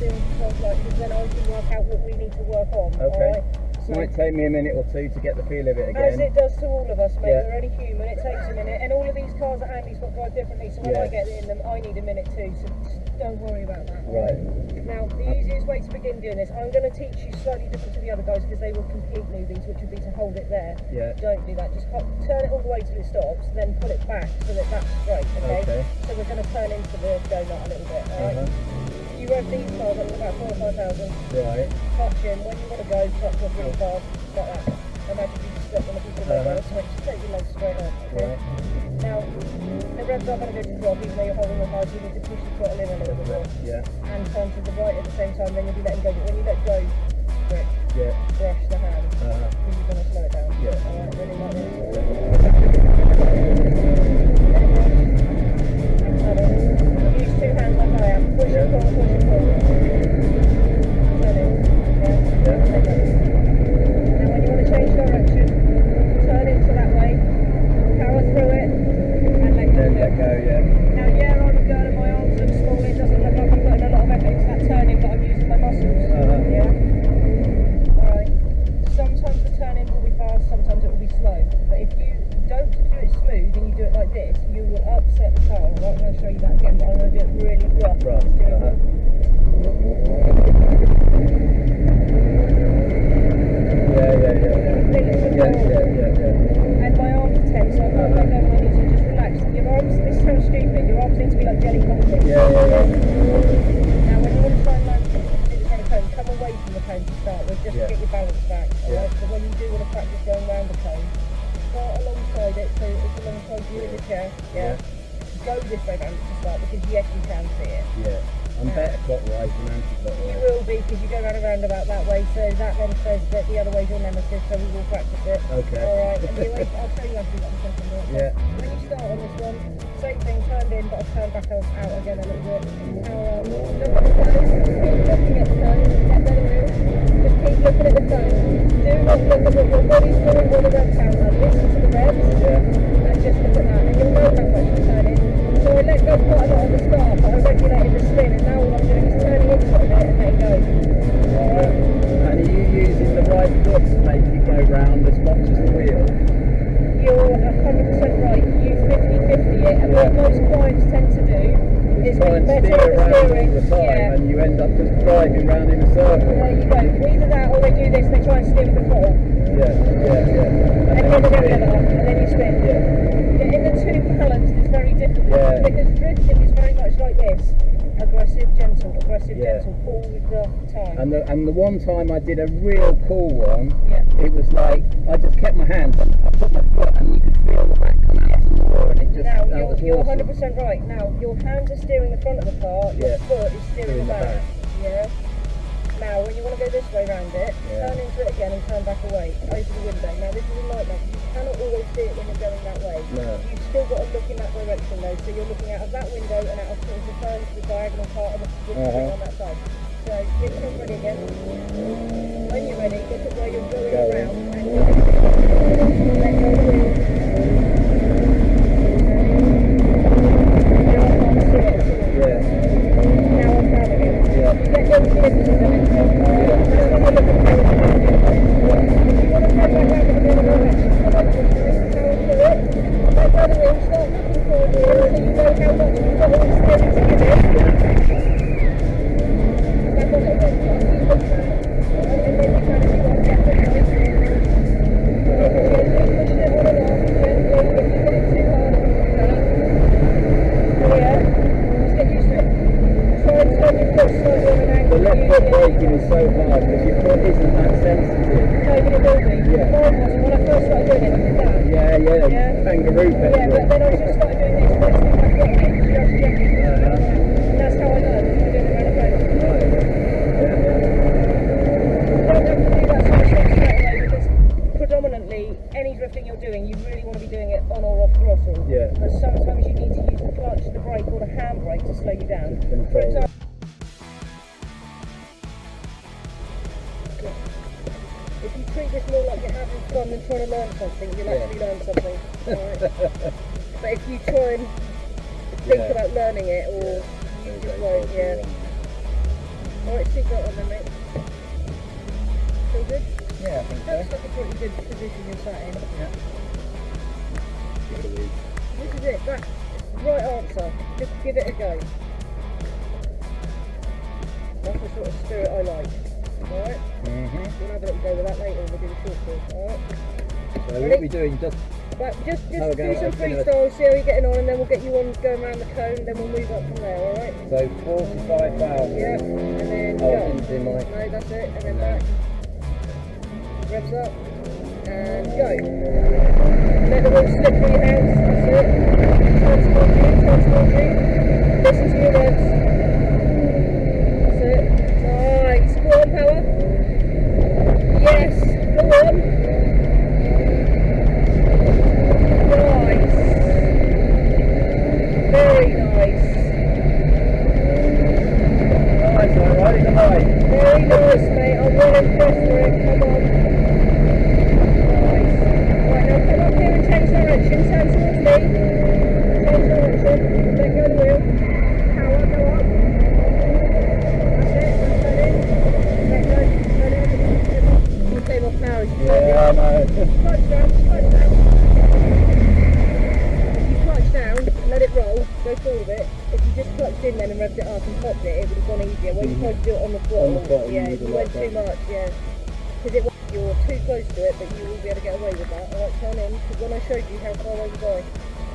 steering controls like, because then I can work out what we need to work on. Okay. Alright? So, might take me a minute or two to get the feel of it as again. it does to all of us, mate. Yeah. We're only human. It takes a minute, and all of these cars that Andy's got drive differently. So when I get in them, I need a minute too. So just don't worry about that. Right. Now, the easiest way to begin doing this, I'm going to teach you slightly different to the other guys because they will complete newbies, which would be to hold it there. Yeah. Don't do that. Just turn it all the way till it stops, then pull it back so that that's straight. Okay. So we're going to turn into the donut a little bit. All right. You rev these cars up to about 4,000 or 5,000. Right. Touch in. When you want to go, touch off really fast, like that. Imagine you just slip on the piece of road, so just take your legs straight on. Okay. Right. Now, the revs are going to go to drop, even though you're holding them hard, so you need to push the throttle in a little bit more. Yeah. And turn to the right at the same time, then you'll be letting go. But when you let go, grip, brush the hand, because you're going to slow it down. Yeah. Alright, really like this. Use two hands like I am. Push and pull, push and pull. Turn in. Yeah. Like that. Now when you want to change direction, turn into that way, power through it, and let go. Let go, Now I'm a girl and my arms look small, it doesn't look like I'm putting a lot of effort into that turning, but I'm using my muscles. Alright. Sometimes the turning will be fast, sometimes it will be slow. But if you don't do it smooth and you do it like this, you will upset the car. I'm not going to show you that again, but I'm going to do it really rough. And my arms are tense, so I can't let go of my knees, so just relax. Your arms, this sounds stupid, your arms need to be like jelly conflicts. Now when you want to try and land in front of cone, come away from the cone to start with, just to get your balance back. Alright, so when you do want to practice going round the cone, start alongside it, so it's alongside you in the chair. Go this way round to start, because yes, you can see it. I'm better clockwise than anti-clockwise. You will be, because you go round and round about that way, so that then says that the other way's your nemesis, so we will practice it. Okay. Alright, and I'll show you how to do that in a second. Right? When you start on this one, same thing, turned in, but I've turned back out again a little bit. Now, look at the phone, keep looking at the phone, get better wheel, just keep looking at the phone. Do not look at what your body's doing on the rev counter, listen to the revs, and just look at that, and you'll know how much you're turning. So I let go quite a lot at the start, but I regulated the spin, and now all I'm doing is turning into it a bit and letting go. Alright. And are you using the right foot to make it go round as much as the wheel? You're 100% right. You 50-50 it, and what most clients tend to do is try and better steer at the around steering. all the time, and you end up just driving round in a circle. There you go. Either that, or they do this. They try and steer with the throttle. And then you spin. Getting the two balanced is very difficult because drifting is very much like this: aggressive, gentle, gentle, all the time. And the one time I did a real cool one, it was like I just kept my hands, I put my foot, and you could feel the back come out some more, and it just you're 100% right. Now your hands are steering the front of the car, your foot is steering the back. Now when you want to go this way round it, turn into it again and turn back away, open the window. Now this is a nightmare because you cannot always see it when you're going that way. You've still got to look in that direction though, so you're looking out of that window and out of the turn to the diagonal part of the window on that side. So get yourself ready again. When you're ready, look at where you're going around and you're let go of the wheel. Now I can't see it at all. Now I'm down again. You get your glimpses of it. That's when you look at the power. If you want to go back round in the other direction, come on, just bring the power to it. Let go of the wheel, start looking for the wheel so you know how much you've got all the steering to give it. Back on it again, just keep looking at it. And then you kind of see what I'm getting at. Gently pushing it all along, gently, if you get it too hard, just get used to it. Try and turn your foot slightly on an angle. The left foot braking is so hard because your foot isn't that sensitive. No, but it will be. Mine wasn't. When I first started doing it, I did that. Kangaroo pedal. But then I just started doing this, resting my foot on it, just gently. And that's how I learned, by doing it around the road. You don't have to do that sort of stuff straight away because predominantly, any drifting you're doing, you really want to be doing it on or off throttle. But sometimes you need to use the clutch, the brake, or the handbrake to slow you down. For example, if you treat this more like you're having fun than trying to learn something, you'll actually learn something. Right? But if you try and think about learning it, or you just won't, Alright, seatbelt on then, mate. Feel good? Yeah, I think so. That's like a pretty good position you're sat in. Yeah. This is it, that's the right answer. Just give it a go. That's the sort of spirit I like. Alright? We'll have a little go with that later when we do the short course, alright? So what are we doing? Just just do okay, some freestyle, see how you're getting on, and then we'll get you on going around the cone, and then we'll move up from there, alright? so 45,000. Yeah, and then Oh, I go. didn't do my. No, that's it, and then back. Revs up, and go. Let the wheel slip through your hands, that's it. Turn towards you. Listen to your revs. That's it. Nice. Go on, power. Yes, go on. Nice. Very nice. Nice, alright, in the line. Very nice, mate. I'm well impressed with it. Come on. Nice. Right, now come up here and change direction. Turn towards me. Change direction. Let go of the wheel. Power, go up. That's it. Turn in. Let go. Turn in. You came off now. Yeah, I know. Clutch down. Clutch down. If you clutch down, let it roll. Go forward a bit. If you just clutched in then and revved it up and popped it, it would have gone easier. When you tried to do it on the throttle, yeah, you went too much, yeah. Because you're too close to it, but you will be able to get away with that. Alright, turn in, because when I showed you how far over by,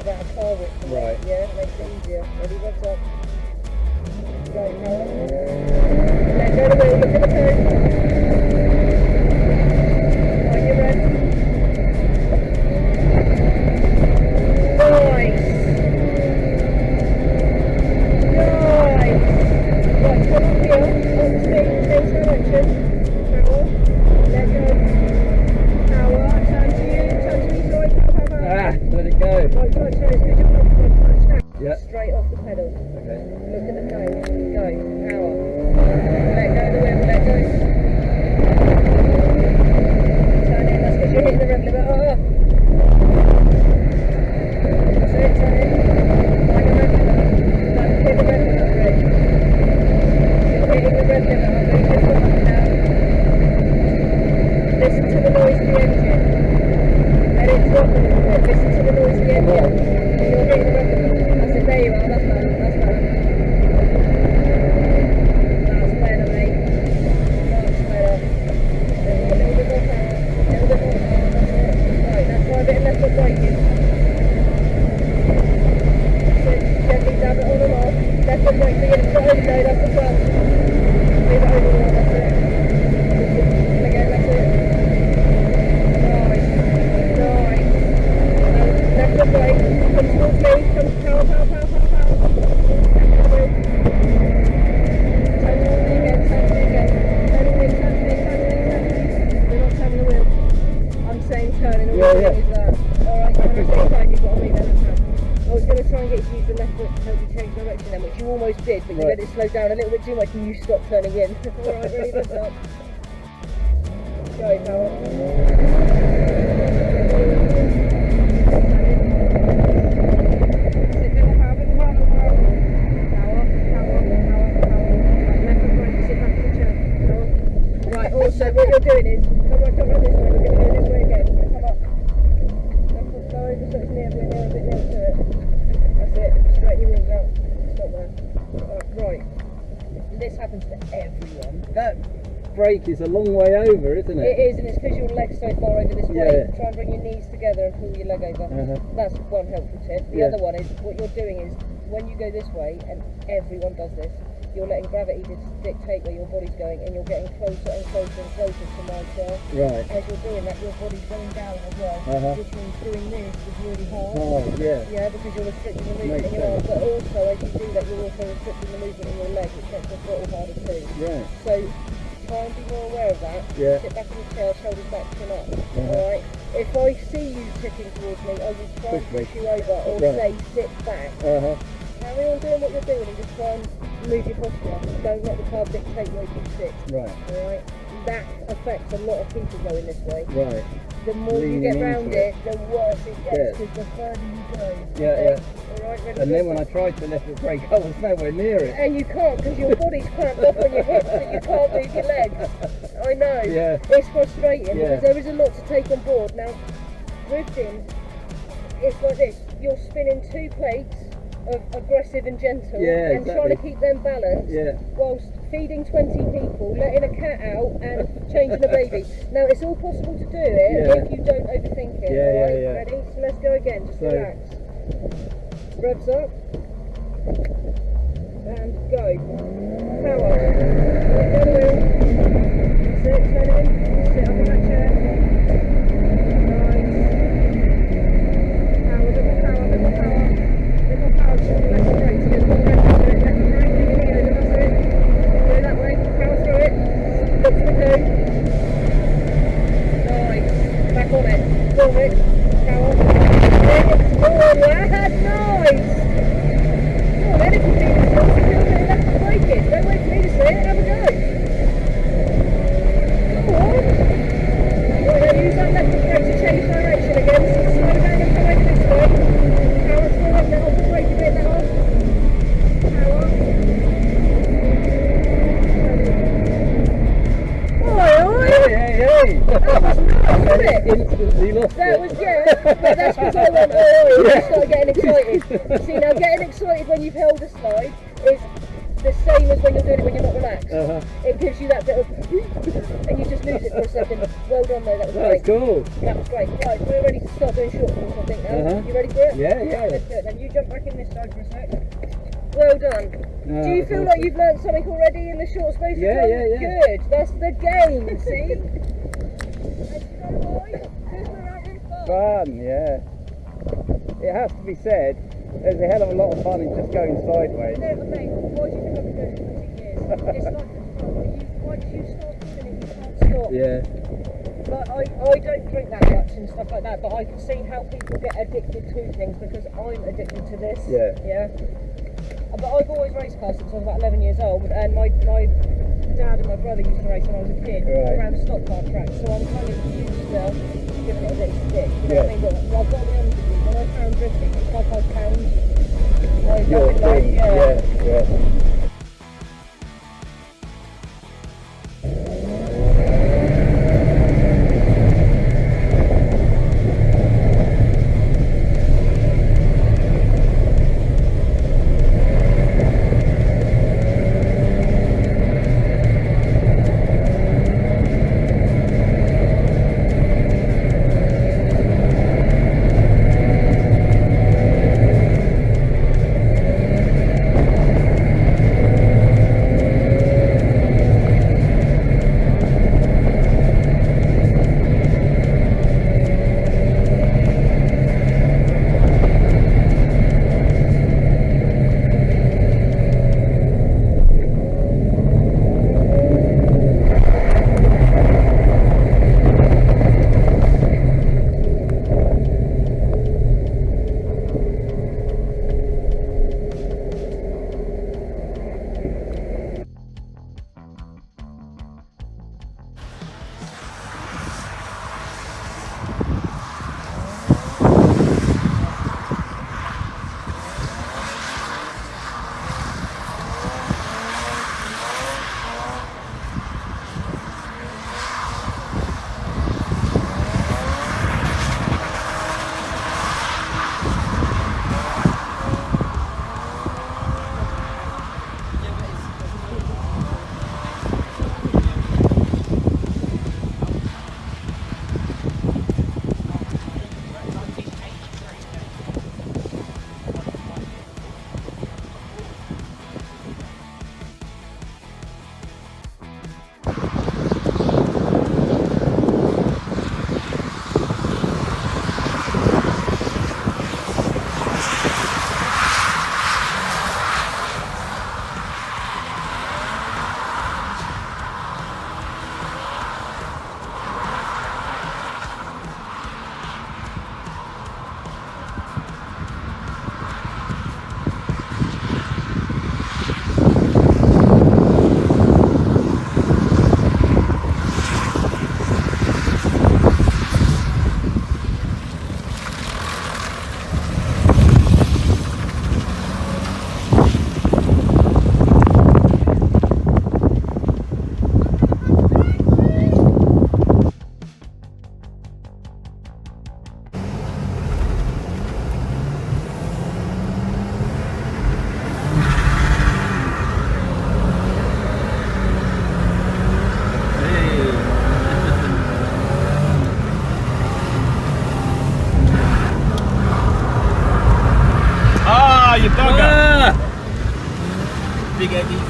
about a car width away, Right. yeah, it makes it easier. Ready, revs up. Go, power. Let go of the wheel, look at the cone. Right, you're ready. Nice. Nice. Right, come up here, on the speed, change direction. Power. Let go. Power, turn to you, turn to me, sorry, power. Ah, let it go. Right, clutch down, it's good, clutch down. Yeah. Straight off the pedal. Okay. Look at the cone. Go. Power. Let go of the wheel. Let go. Turn in. That's because you're hitting the rev limit. That's it. Turn in. Find the rev limit. Hit the rev limit, Rich. You're hitting the rev limit. I'm going to just up and down. Listen to the noise of the engine. Let it drop a little bit. Listen to the noise of the engine. You're hitting the rev limit. That's it. There you are. That's better. That's better. That's better, mate. Much better. A little bit more power. A little bit more power. That's it. Right, now try a bit of left foot braking. That's it. Gently dab it on and off. Left foot brake. Forget it's not over there. That's the front. Leave it over there. That's it. And again, that's it. Nice. Nice. Left foot brake. Come towards me. Come power, power, power, power, power. Turn to me again, turn to me again. Turning in, turn to me, turn to me, turn to me. We're not turning the wheel. I'm saying turning, all we're doing is that. Alright, so when I say turn, you've got to leave that in hand. I was going to try and get you to use the left foot to help you change direction then, which you almost did, but you let it slow down a little bit too much and you stopped turning in. Alright, ready, lift up. Go, power. So what you're doing is, come on this way, we're going to go this way again. Come up. Left foot go over so it's near, we're near, a bit near to it. That's it, straighten your wings out. Stop there. Right. This happens to everyone. That brake is a long way over, isn't it? It is, and it's because your leg's so far over this way. Yeah. Try and bring your knees together and pull your leg over. That's one helpful tip. The other one is, what you're doing is, when you go this way, and everyone does this, you're letting gravity dictate where your body's going, and you're getting closer and closer and closer to my chair. Right. As you're doing that, your body's going down as well, which means doing this is really hard. Oh, yeah. Yeah, because you're restricting the movement Makes in your arm, sense. but also as you do that, you're also restricting the movement in your leg, which makes the throttle harder too. Right. So try and be more aware of that. Yeah. Sit back in the chair, shoulders back, chin up. Alright? If I see you tipping towards me, I will try and push you over or say sit back. Carry on doing what you're doing and just try and move your posture. Don't let the car dictate where you sit. Right. Alright? That affects a lot of people going this way. Right. the more you get round it, the worse it gets, because the further you go. Alright, and then when I tried to lift the brake, I was nowhere near it. And you can't, because your body's cramped up on your hips and you can't move your legs. I know. Yeah. It's frustrating because there is a lot to take on board. Now, drifting, it's like this. You're spinning two plates of aggressive and gentle and trying to keep them balanced whilst feeding 20 people, letting a cat out and changing a baby. Now, it's all possible to do it if you don't overthink it. Alright, ready? So let's go again, just relax. Revs up and go. Power. Go the wheel. Sit, turn in. Sit up in that chair. Nice. Power, bit more power, bit more power. Bit more power. Just left and right. So there's more left and right. Left and right. Lean it over. That's it. Go that way. Power through it. Up to the poo. Nice. Back on it. Form it. Power. Oh, lad, nice! Oh, then if you feel the slots, you feel a bit left and break it. Don't wait for me to say it, have a go. Come on. Right, then use that left brake to change direction again. So slow down and come over this way. Power through it now, the brake a bit now. Power. Hey! That was nice, wasn't it? Instantly lost that it. was, but that's because I went, oh, and I started getting excited. See, now getting excited when you've held a slide is the same as when you're doing it when you're not relaxed. It gives you that bit of, and you just lose it for a second. Well done though, that was great. That's cool. That was great. Right, we're ready to start doing short falls, I think now. You ready for it? Yeah. Right, let's do it. Then you jump back in this side for a sec. Well done. Do you feel like you've learnt something already in the short space of time? Yeah. Good. That's the game, see? Let's go, boys. Because we're out here fun. Fun, yeah. It has to be said, there's a hell of a lot of fun in just going sideways. No, but mate, why do you think I've been doing it for 20 years? It's like the front, once you start doing it, you can't stop. Yeah. But I don't drink that much and stuff like that, but I can see how people get addicted to things because I'm addicted to this. Yeah. But I've always raced cars since I was about 11 years old, and my dad and my brother used to race when I was a kid around the stock car track, so I'm kind of used to giving it a bit of stick. You know what I mean? But I've got to be honest with you, when I found drifting, it's like I found Your thing, yeah.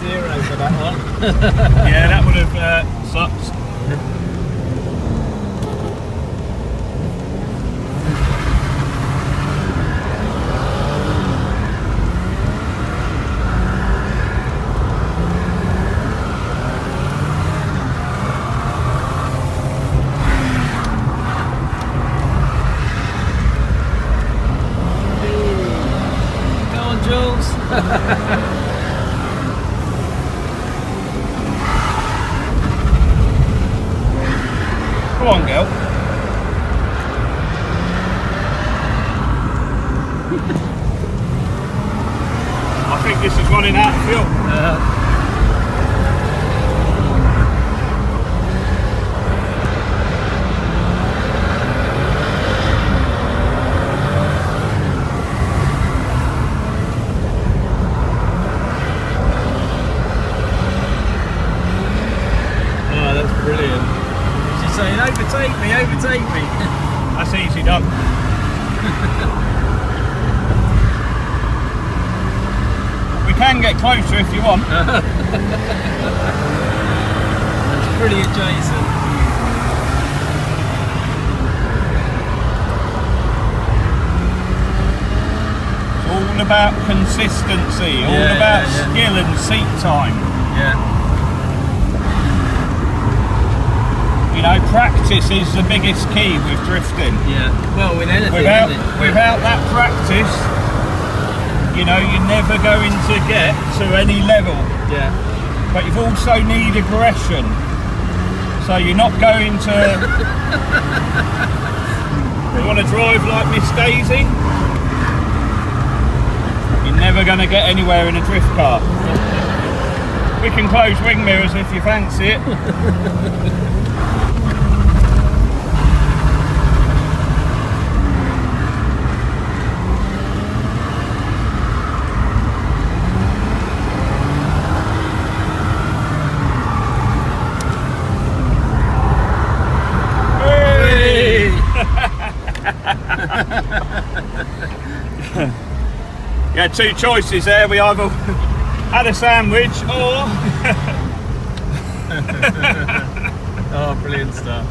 0 for that one. Yeah, that would have sucked. Go on, Jules. Go on, girl. I think this is running out of fuel. Oh, that's brilliant. She's saying, overtake me, overtake me. That's easy done. We can get closer if you want. That's pretty adjacent. It's all about consistency, all about skill and seat time. Yeah. You know, practice is the biggest key with drifting. Yeah. Well, with anything, Without, isn't it? without that practice, you know, you're never going to get to any level. Yeah. But you've also need aggression. So you're not going to... You want to drive like Miss Daisy? You're never going to get anywhere in a drift car. We can close wing mirrors if you fancy it. You had two choices there. We either had a sandwich or... Oh, brilliant stuff.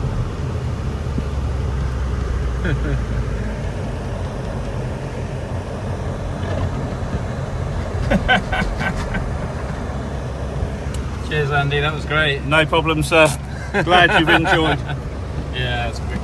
Cheers, Andy, that was great. No problem, sir. Glad you've enjoyed. Yeah, that's brilliant.